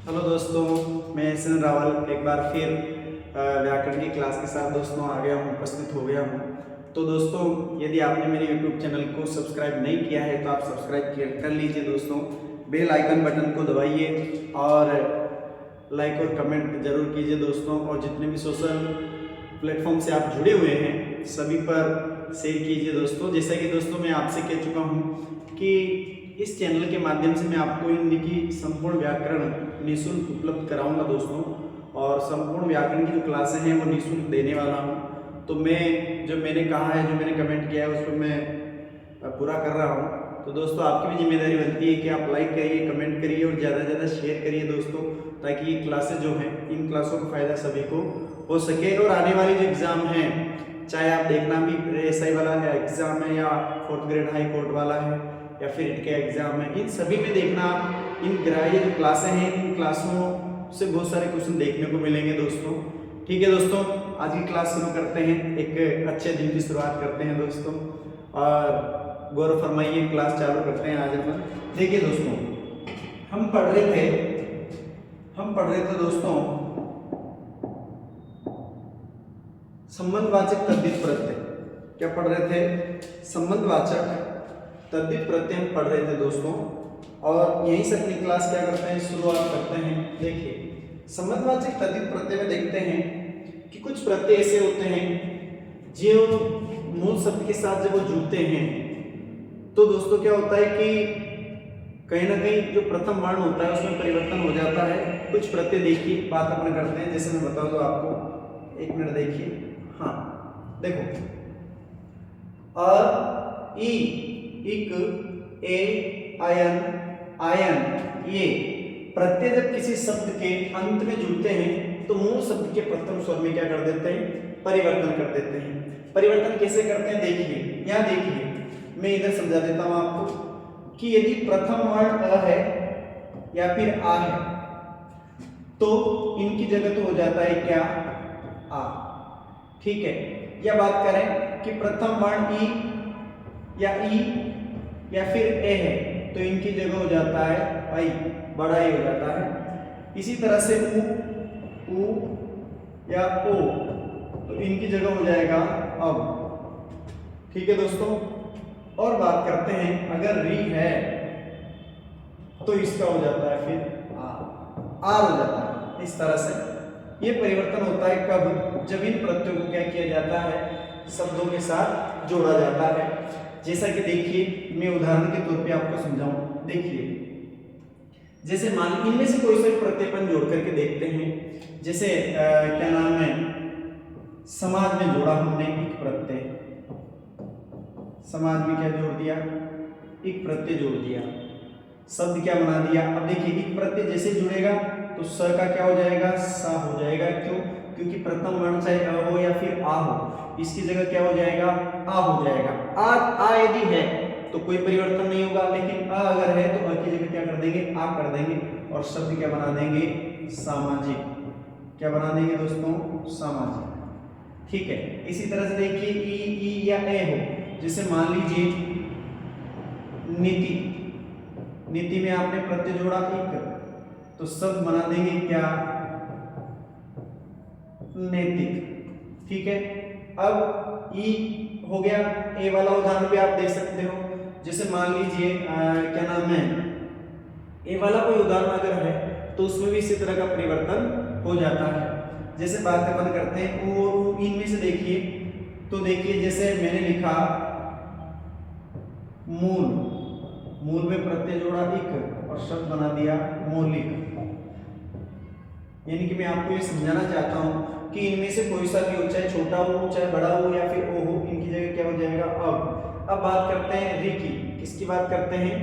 Hello दोस्तों, मैं एहसन रावल एक बार फिर व्याकरण की क्लास के साथ दोस्तों आ गया हूँ, उपस्थित हो गया हूँ। तो दोस्तों, यदि आपने मेरे यूट्यूब चैनल को सब्सक्राइब नहीं किया है तो आप सब्सक्राइब कर लीजिए दोस्तों। बेल आइकन बटन को दबाइए और लाइक और कमेंट जरूर कीजिए दोस्तों। और जितने भी सोशल प्लेटफॉर्म से आप जुड़े हुए हैं सभी पर शेयर कीजिए दोस्तों। जैसा कि दोस्तों मैं आपसे कह चुका हूँ कि इस चैनल के माध्यम से मैं आपको हिंदी की संपूर्ण व्याकरण निःशुल्क उपलब्ध कराऊंगा दोस्तों। और संपूर्ण व्याकरण की जो क्लासें हैं वो निःशुल्क देने वाला हूँ। तो मैं जो मैंने कहा है, जो मैंने कमेंट किया है उस पर मैं पूरा कर रहा हूँ। तो दोस्तों, आपकी भी जिम्मेदारी बनती है कि आप लाइक करिए, कमेंट करिए और ज़्यादा से ज़्यादा शेयर करिए दोस्तों, ताकि ये क्लासेज जो हैं इन क्लासों का फ़ायदा सभी को हो सके। और आने वाली जो एग्ज़ाम हैं, चाहे आप देखना भी एसआई वाला है एग्ज़ाम है या 4th ग्रेड हाई कोर्ट वाला है या फिर इनके एग्ज़ाम है, इन सभी में देखना आप इन ग्राह्य जो क्लासें हैं इन क्लासों से बहुत सारे क्वेश्चन देखने को मिलेंगे दोस्तों। ठीक है दोस्तों, आज की क्लास शुरू करते हैं, एक अच्छे दिन की शुरुआत करते हैं दोस्तों। और गौर फरमाइए, क्लास चालू करते हैं आज अपन। देखिए दोस्तों, हम पढ़ रहे थे दोस्तों संबंधवाचक तद्धित प्रत्यय। क्या पढ़ रहे थे? संबंधवाचक तद्धित प्रत्यय हम पढ़ रहे थे दोस्तों। और यहीं से अपनी क्लास क्या करते हैं, शुरुआत करते हैं। देखिए, संबंधवाचक तद्धित प्रत्यय में देखते हैं कि कुछ प्रत्यय ऐसे होते हैं जो मूल शब्द के साथ जब वो जुड़ते हैं तो दोस्तों क्या होता है कि कहीं ना कहीं जो प्रथम वर्ण होता है उसमें परिवर्तन हो जाता है। कुछ प्रत्यय देखिए, बात अपन करते हैं। जैसे मैं बता दूं आपको, एक मिनट देखिए। हाँ देखो, अ, ई, इक, ए, आयन, आयन, ये प्रत्यय जब किसी शब्द के अंत में जुड़ते हैं तो मूल शब्द के प्रथम स्वर में क्या कर देते हैं, परिवर्तन कर देते हैं। परिवर्तन कैसे करते हैं देखिए, यहाँ देखिए, मैं इधर समझा देता हूं आपको कि यदि प्रथम वर्ण अ है या फिर आ है तो इनकी जगह तो हो जाता है क्या, आ। ठीक है, या बात करें कि प्रथम वर्ण ई या फिर ए है तो इनकी जगह हो जाता है आई, बड़ा ई हो जाता है। इसी तरह से उ या ओ तो इनकी जगह हो जाएगा अब। ठीक है दोस्तों, और बात करते हैं अगर री है तो इसका हो जाता है फिर आर हो जाता है। इस तरह से ये परिवर्तन होता है कब, जब इन प्रत्ययों को क्या किया जाता है, शब्दों के साथ जोड़ा जाता है। जैसा कि देखिए, मैं उदाहरण के तौर पे आपको समझाऊं। देखिए, जैसे मान लीजिए इनमें से कोई सा प्रत्ययपन जोड़ करके देखते हैं। जैसे क्या नाम है, समाज में जोड़ा हमने एक प्रत्यय, समाज में क्या जोड़ दिया, एक प्रत्यय जोड़ दिया, शब्द क्या बना दिया। अब देखिए, एक प्रत्यय जैसे जुड़ेगा तो स का क्या हो जाएगा, सा हो जाएगा। क्यों? क्योंकि प्रथम वर्ण चाहे अ हो या फिर आ हो, इसकी जगह क्या हो जाएगा, आ हो जाएगा। आ यदि है तो कोई परिवर्तन नहीं होगा, लेकिन अ अगर है तो अ की जगह क्या कर देंगे, आ कर देंगे। और शब्द क्या बना देंगे, सामाजिक। क्या बना देंगे दोस्तों, सामाजिक। ठीक है, इसी तरह से देखिए, ई या ए हो, जैसे मान लीजिए नीति, नीति में आपने प्रत्यय जोड़ा एक तो शब्द बना देंगे क्या, नैतिक। ठीक है, अब ई हो गया। ए वाला उदाहरण भी आप देख सकते हो। जैसे मान लीजिए क्या नाम है, ए वाला कोई उदाहरण अगर है तो उसमें भी इसी तरह का परिवर्तन हो जाता है। जैसे बात अपन करते हैं वो इनमें से देखिए, तो देखिए जैसे मैंने लिखा मूल, मूल में प्रत्यय जोड़ा एक और शब्द बना दिया मौलिक। यानी कि मैं आपको ये समझाना चाहता हूं कि इनमें से कोई सा भी हो, चाहे छोटा हो चाहे बड़ा हो या फिर ओ हो, इनकी जगह क्या हो जाएगा अब बात करते हैं री की। किसकी बात करते हैं,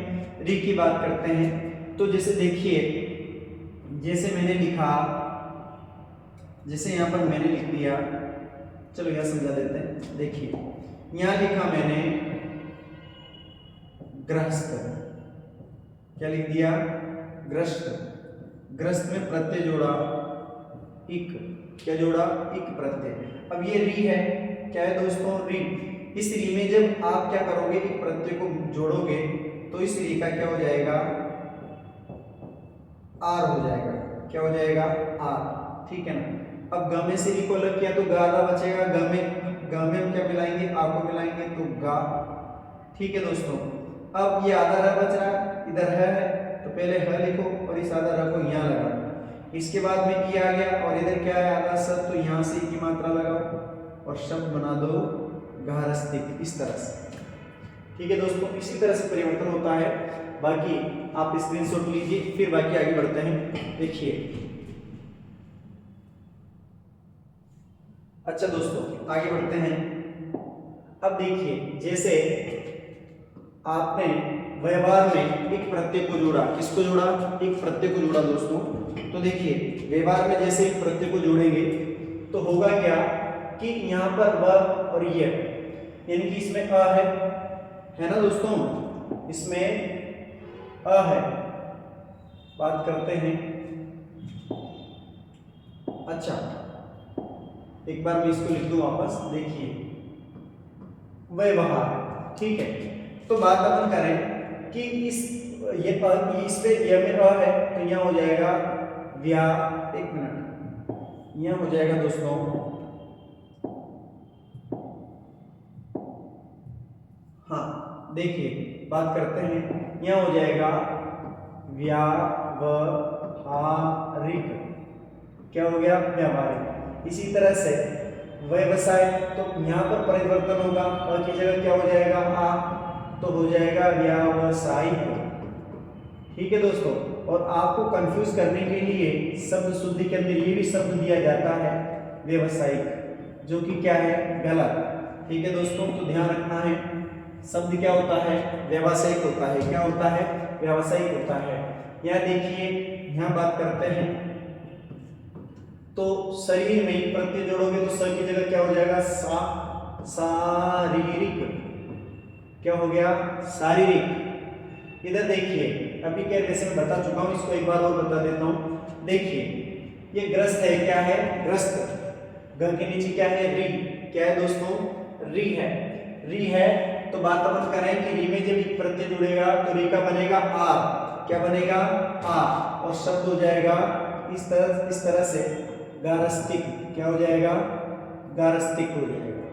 री की बात करते हैं। तो जैसे देखिए, जैसे मैंने लिखा, जैसे यहां पर मैंने लिख दिया, चलो यहां समझा देते हैं। देखिए, यहां लिखा मैंने ग्रस्त, क्या लिख दिया, ग्रस्त। ग्रस्त में प्रत्यय जोड़ा इक, क्या जोड़ा, इक प्रत्यय। अब ये री है, क्या है दोस्तों, री। इस री में जब आप क्या करोगे, एक प्रत्यय को जोड़ोगे तो इस री का क्या हो जाएगा, आर हो जाएगा। क्या हो जाएगा आर, ठीक है ना। अब ग में से री को अलग किया तो गादा बचेगा, ग में हम क्या मिलाएंगे, आ को मिलाएंगे तो गा, ठीक है दोस्तों। अब ये आधा र बच रहा है, इधर है तो पहले ह लिखो और इस आधा र को यहाँ लगा दो। इसके बाद में ई आ गया और इधर क्या है आधा स, तो यहाँ से ई की मात्रा लगाओ और शब्द बना दो गारस्तिक, इस तरह से, ठीक है दोस्तों। इसी तरह से परिवर्तन होता है। बाकी आप स्क्रीनशॉट लीजिए, फिर बाकी आगे बढ़ते हैं। देखिए अच्छा दोस्तों आगे बढ़ते हैं। अब देखिए जैसे आपने व्यवहार में एक प्रत्यय को जोड़ा, किसको जोड़ा, एक प्रत्यय को जोड़ा दोस्तों। तो देखिए व्यवहार में जैसे एक प्रत्यय को जोड़ेंगे तो होगा क्या कि यहाँ पर व और ये, यानी कि इसमें अ है ना दोस्तों, इसमें अ है। बात करते हैं, अच्छा एक बार मैं इसको लिख दूं वापस, देखिए व्यवहार, ठीक है। तो बात अपन करें कि इस पे ये में अ है तो यहाँ हो जाएगा व्या, एक मिनट, यहाँ हो जाएगा दोस्तों हाँ देखिए बात करते हैं, यहाँ हो जाएगा व्यावहारिक, क्या हो गया व्यावहारिक। इसी तरह से व्यवसाय, तो यहाँ पर परिवर्तन होगा, अ की जगह क्या हो जाएगा आ, तो हो जाएगा व्यावसायिक, ठीक है दोस्तों। और आपको कंफ्यूज करने के लिए शब्द शुद्धि के अंदर ये भी शब्द दिया जाता है व्यवसायिक, जो कि क्या है गलत, ठीक है दोस्तों। तो ध्यान रखना है, शब्द क्या होता है व्यावसायिक होता है, क्या होता है व्यावसायिक होता है। यहाँ देखिए यहाँ बात करते हैं तो शरीर में प्रत्यय जोड़ोगे तो स की जगह क्या हो जाएगा सा, शारीरिक, क्या हो गया शारीरिक। इधर देखिए अभी क्या जैसे मैं बता चुका हूं, इसको एक बार और बता देता हूं। देखिए ये ग्रस्त है, क्या है ग्रस्त, ग के नीचे क्या है री, क्या है दोस्तों री है, री है। तो बात अपन करें कि री में जब एक प्रत्यय जुड़ेगा तो री का बनेगा आर, क्या बनेगा आ, और शब्द हो जाएगा इस तरह से गारस्तिक, क्या हो जाएगा गारस्तिक हो जाएगा,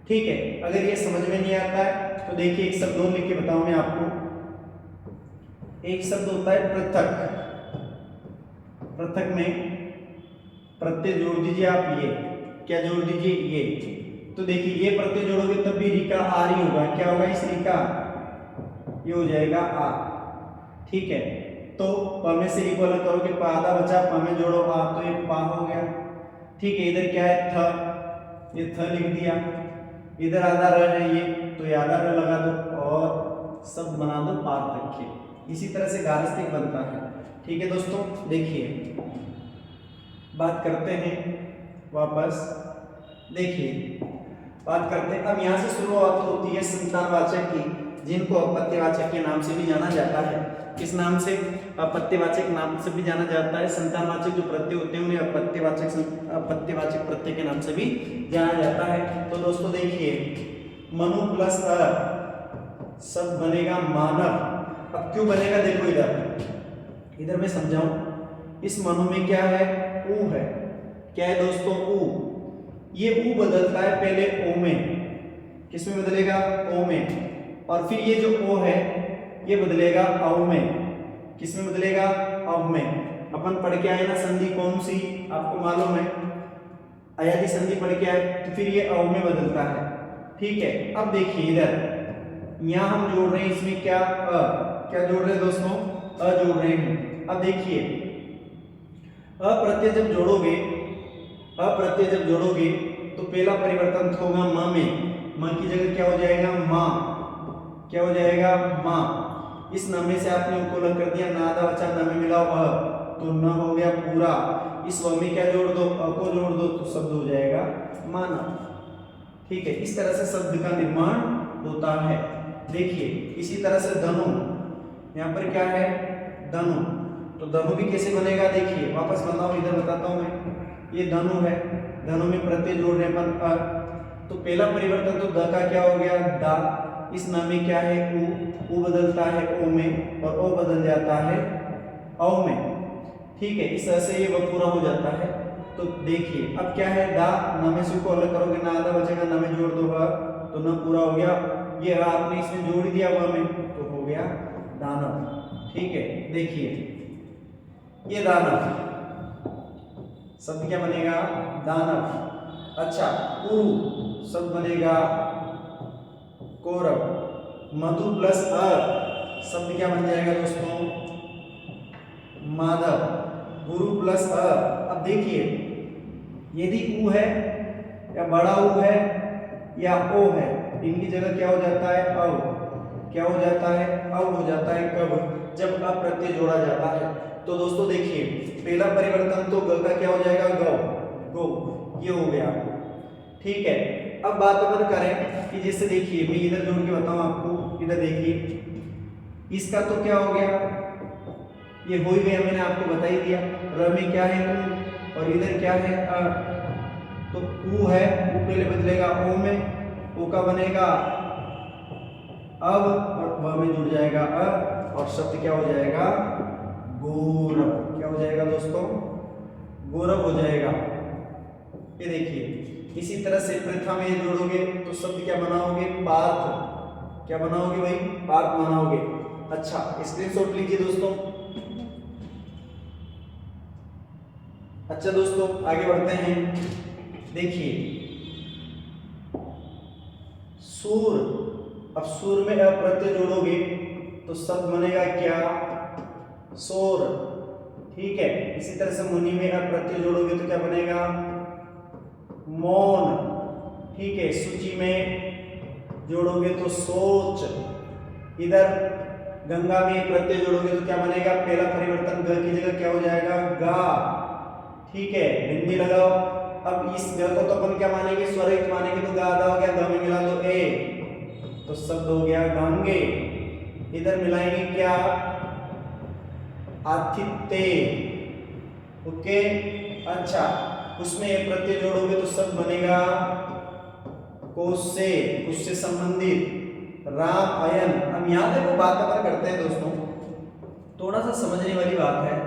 ठीक है। अगर ये समझ में नहीं आता है तो देखिए एक शब्द और लिख के बताऊं मैं आपको। एक शब्द होता है पृथक, पृथक में प्रत्यय जोड़ दीजिए आप, ये क्या जोड़ दीजिए ये, तो देखिए ये प्रत्यय जोड़ोगे तब भी री का आर ही होगा, क्या होगा इस री का, ये हो जाएगा आ, ठीक है। तो प में से री को अलग करोगे प आधा बचा, प में जोड़ो आ तो ये पा हो गया, ठीक है। इधर क्या है थ, ये थ लिख दिया, इधर आधा र है ये तो ये आधा र लगा दो और शब्द बना दो पार्थक्य। इसी तरह से गारस्तिक बनता है, ठीक है दोस्तों। देखिए बात करते हैं वापस, देखिए बात करते हैं अब यहाँ से शुरुआत होती है संतानवाचक की, जिनको अपत्यवाचक के नाम से भी जाना जाता है। किस नाम से, अपत्यवाचक नाम से भी जाना जाता है। संतानवाचक जो प्रत्यय होते हैं उन्हें अपत्यवाचक प्रत्यय के नाम से भी जाना जाता है। तो दोस्तों देखिए मनु प्लस अ शब्द बनेगा मानव। अब क्यों बनेगा देखो इधर मैं समझाऊं। इस मनु में क्या है ऊ है, क्या है दोस्तों ऊ, ये ऊ बदलता है पहले ओ में, किस में बदलेगा ओ में, और फिर ये जो ओ है ये बदलेगा औ में, किस में बदलेगा औ में। अपन पढ़ के आए ना संधि कौन सी आपको मालूम है, अयादी संधि पढ़ के आए, तो फिर ये औ में बदलता है, ठीक है। अब देखिए इधर यहाँ हम जोड़ रहे हैं इसमें क्या क्या जोड़ रहे हैं दोस्तों अ जोड़ रहे हैं। अब देखिए अप्रत्यय जब जोड़ोगे, अप्रत्यय जब जोड़ोगे तो पहला परिवर्तन होगा म में, म की जगह क्या हो जाएगा माँ, क्या हो जाएगा माँ। इस न में से आपने उनको अलग कर दिया, ना आधा बचा, न में मिलाओ अ तो न हो गया पूरा। इस व में क्या जोड़ दो अ को जोड़ दो तो शब्द हो जाएगा माना, ठीक है। इस तरह से शब्द का निर्माण होता है। देखिए इसी तरह से धनु, यहाँ पर क्या है धनु, तो धनु भी कैसे बनेगा देखिए वापस बताओ, इधर बताता हूं मैं। ये धनु है, धनु में प्रत्यय जोड़ने पर अ, तो पहला परिवर्तन तो द का क्या हो गया दा, इस न में क्या है ऊ बदलता है ओ में और ओ बदल जाता है औ में, ठीक है, इस तरह से ये वह पूरा हो जाता है। तो देखिए अब क्या है, दा न में से को अलग करोगे, ना आधा बचेगा, न में जोड़ दो तो न पूरा हो गया। ये आपने इसमें जोड़ दिया व में तो हो गया दानव। ठीक है, देखिए ये दानव शब्द क्या बनेगा, दानव। अच्छा, कुरु शब्द बनेगा कौरव। मधु प्लस अ शब्द क्या बन जाएगा दोस्तों, माधव। गुरु प्लस अ, अब देखिए यदि उ है या बड़ा उ है या ओ है, इनकी जगह क्या हो जाता है, अव। क्या हो जाता है, अव हो जाता है कब, जब अ प्रत्यय जोड़ा जाता है। तो दोस्तों देखिए पहला परिवर्तन तो ग का क्या हो जाएगा, गौ, गो, ये हो गया। ठीक है, अब बात अपन करें कि जैसे देखिए मैं इधर जोड़ के बताऊं आपको, इधर देखिए इसका तो क्या हो गया, ये हो ही गया, मैंने आपको बता ही दिया। र में क्या है उ और इधर क्या है अ, तो उ है, उ पहले बदलेगा ओ में, ओ का बनेगा अब और व में जुड़ जाएगा अ और शब्द क्या हो जाएगा, गौरव। क्या हो जाएगा दोस्तों, गौरव हो जाएगा। ये देखिए इसी तरह से प्रथा में जोड़ोगे तो शब्द क्या बनाओगे, पार्थ। क्या बनाओगे भाई, पार्थ बनाओगे। अच्छा, स्क्रीनशॉट लीजिए दोस्तों। अच्छा दोस्तों आगे बढ़ते हैं। देखिए सूर, अब सूर में अ प्रत्यय जोड़ोगे तो शब्द बनेगा क्या, सोर। ठीक है, इसी तरह से मुनि में अ प्रत्यय जोड़ोगे तो क्या बनेगा, मौन। ठीक है, सूची में जोड़ोगे तो सोच। इधर गंगा में प्रत्यय जोड़ोगे तो क्या बनेगा, पहला परिवर्तन ग की जगह क्या हो जाएगा, गा। ठीक है, बिंदी लगाओ। अब इस ग को तो अपन क्या मानेंगे, स्वरहित मानेंगे, तो गा आधा हो गया, ग में मिला लो ए तो शब्द हो गया गंगे। इधर मिलाएंगे क्या, आतिथ्य। ओके, अच्छा उसमें प्रत्यय जोड़ोगे तो शब्द बनेगा कोश से, उससे संबंधित राम अयन। अब यहां देखो बात अपन करते हैं दोस्तों, थोड़ा सा समझने वाली बात है,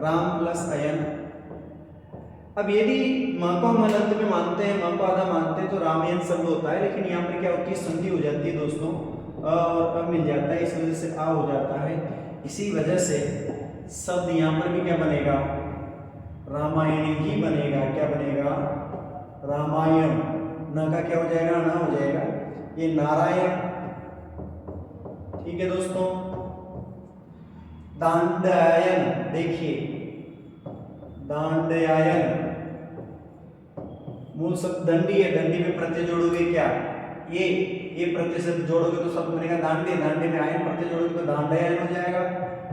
राम प्लस अयन। अब यदि मां को हम अनंत में मानते हैं, मां को आधा मानते हैं तो रामायण शब्द होता है, लेकिन यहाँ पर क्या होती है, संधि हो जाती है दोस्तों, अ और अ मिल जाता है, इस वजह से आ हो जाता है। इसी वजह से शब्द यहाँ पर भी क्या बनेगा, रामायण ही बनेगा। क्या बनेगा, रामायण। न का क्या हो जाएगा, ना हो जाएगा, ये नारायण। ठीक है दोस्तों, दांडायन। देखिए दांडायन मूल शब्द दंडी है, दंडी में प्रत्यय जोड़ोगे क्या, ये प्रत्यय शब्द जोड़ोगे तो शब्द बनेगा दांडे, दांडे में आयन प्रत्यय जोड़ोगे तो दांडायन हो जाएगा।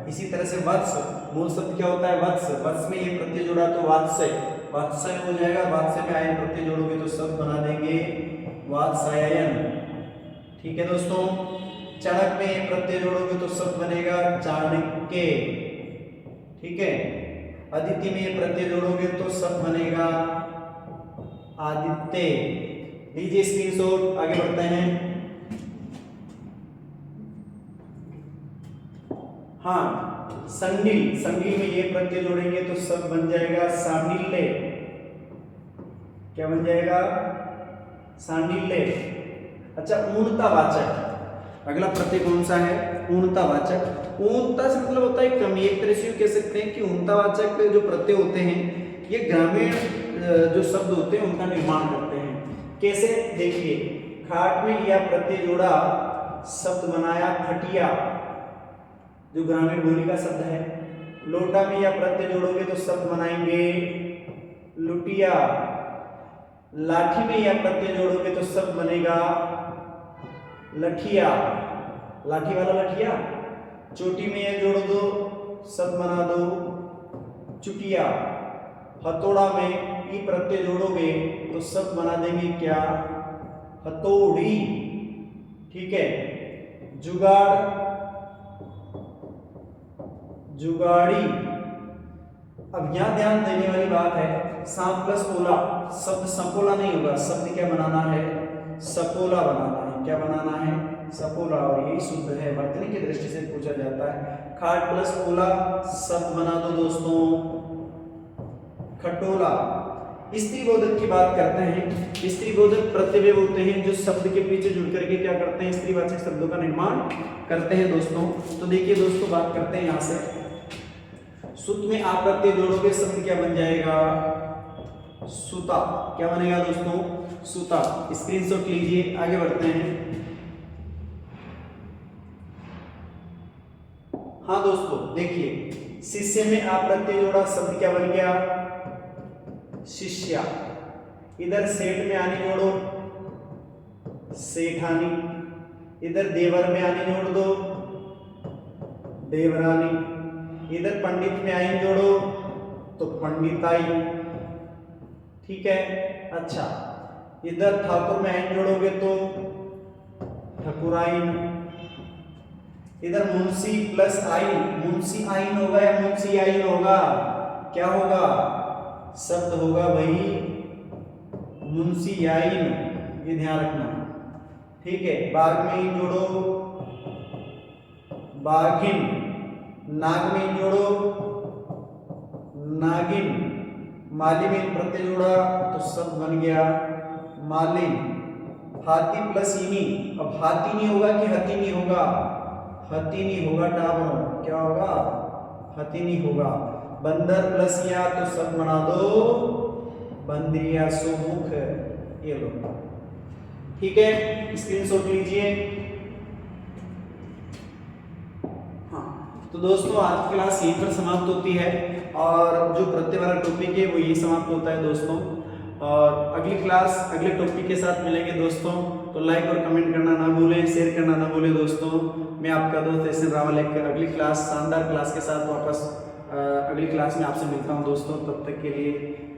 इसी तरह से वत्स, मूल शब्द क्या होता है, वत्स, वत्स में ये प्रत्यय जोड़ा तो वात्सय, वात्सय हो जाएगा। वात्सय में आयन प्रत्यय जोड़ोगे तो शब्द बना देंगे वात्स्यायन। ठीक है दोस्तों, चाणक में ये प्रत्यय जोड़ोगे तो शब्द बनेगा चाणक्य। ठीक है, अदिति में ये प्रत्यय जोड़ोगे तो शब्द बनेगा आदित्य। लीजिए स्क्रीनशॉट, आगे बढ़ते हैं। हाँ, संडिल, संडिल में ये प्रत्यय जोड़ेंगे तो शब्द बन जाएगा सांडिल्य। क्या बन जाएगा, सांडिल्य। अच्छा, ऊर्णतावाचक, अगला प्रत्यय कौन सा है, ऊर्णतावाचक। ऊर्णता से मतलब होता है कमी, एक तरह से कह सकते हैं कि ऊर्णतावाचक जो प्रत्यय होते हैं ये ग्रामीण जो शब्द होते हैं उनका निर्माण करते हैं। कैसे, देखिए खाट में यह प्रत्यय जोड़ा, शब्द बनाया खटिया, जो ग्रामीण बोली का शब्द है। लोटा में यह प्रत्यय जोड़ोगे तो शब्द बनाएंगे लुटिया। लाठी में यह प्रत्यय जोड़ोगे तो शब्द बनेगा लठिया, लाठी वाला लठिया। चोटी में यह जोड़ दो शब्द बना दो चुटिया। हथौड़ा में ई प्रत्यय जोड़ोगे तो शब्द बना देंगे क्या, हथौड़ी। ठीक है, जुगाड़, जुगाड़ी। अब यहां ध्यान देने वाली बात है, सांप प्लस ओला, शब्द संपोला नहीं होगा, शब्द क्या बनाना है, सपोला बनाना है। क्या बनाना है, सपोला, और यही शुद्ध है, वर्तनी की दृष्टि से पूछा जाता है। खाट प्लस ओला शब्द बना दो दोस्तों खटोला। स्त्रीबोधक की बात करते हैं। स्त्रीबोधक प्रत्यय होते हैं जो शब्द के पीछे जुड़ करके क्या करते हैं, स्त्रीवाचक शब्दों का निर्माण करते हैं दोस्तों। तो देखिए दोस्तों बात करते हैं यहाँ से सुत में आप प्रत्यय जोड़ोगे शब्द क्या बन जाएगा, सुता। क्या बनेगा दोस्तों, सुता। स्क्रीनशॉट लीजिए, आगे बढ़ते हैं। हाँ दोस्तों देखिए शिष्य में आप प्रत्यय जोड़ा शब्द क्या बन गया, शिष्या। इधर सेठ में आनी जोड़ो, सेठानी। इधर देवर में आनी जोड़ दो, देवरानी। इधर पंडित में आइन जोड़ो तो पंडिताई। ठीक है, अच्छा। इधर ठाकुर में आइन जोड़ोगे तो ठकुराइन। इधर मुंशी प्लस आइन, मुंशी आइन होगा या मुंशी आइन होगा, क्या होगा, शब्द होगा वही मुंशी आइन, ये ध्यान रखना। ठीक है, बाघ में इन जोड़ो बाघिन। नाग में इन जोड़ो नागिन। माली में इन प्रत्यय जोड़ा तो शब्द बन गया मालिन। हाथी प्लस इनी, अब हाथी नहीं होगा कि हथिनी होगा, हथिनी होगा, टावर क्या होगा, हथिनी होगा। बंदर प्लस या तो शब्द बना दो बंदरिया सुमुख, ये लो। ठीक है, स्क्रीनशॉट लीजिए। हाँ तो दोस्तों आज की क्लास यहीं पर समाप्त होती है और जो प्रत्यय वाला टॉपिक है वो यही समाप्त होता है दोस्तों। और अगली क्लास अगले टॉपिक के साथ मिलेंगे दोस्तों। तो लाइक और कमेंट करना ना भूलें, शेयर करना ना भूलें दोस्तों। मैं आपका दोस्त एसएन रावल एक अगली क्लास शानदार क्लास के साथ वापस अगली क्लास में आपसे मिलता हूं दोस्तों। तब तक के लिए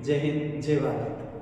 जय हिंद, जय भारत।